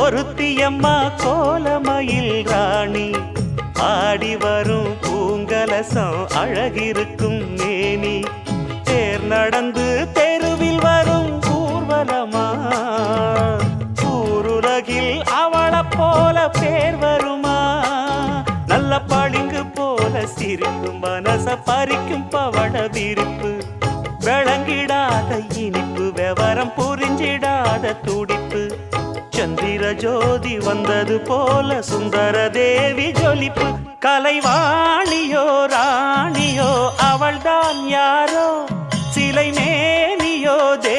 ஒருத்தியம்மா கோலமயில் ராணி ஆடி வரும் பூங்கலசம் அழகிருக்கும் மேனி தேர் நடந்து தெருவில் வரும் ஊர்வலமா ஊருலகில் அவளை போல பேர் வருமா நல்ல பளிங்கு போல சிரிக்கும் மனச பறிக்கும் பவள விரிப்பு விளங்கிடாத இனிப்பு விவரம் புரிஞ்சிடாத துடிப்பு சந்திர ஜோதி வந்தது போல சுந்தர தேவி ஜொலிப்பு கலைவாணியோ ராணியோ அவள்தான் யாரோ சிலை மேனியோ தே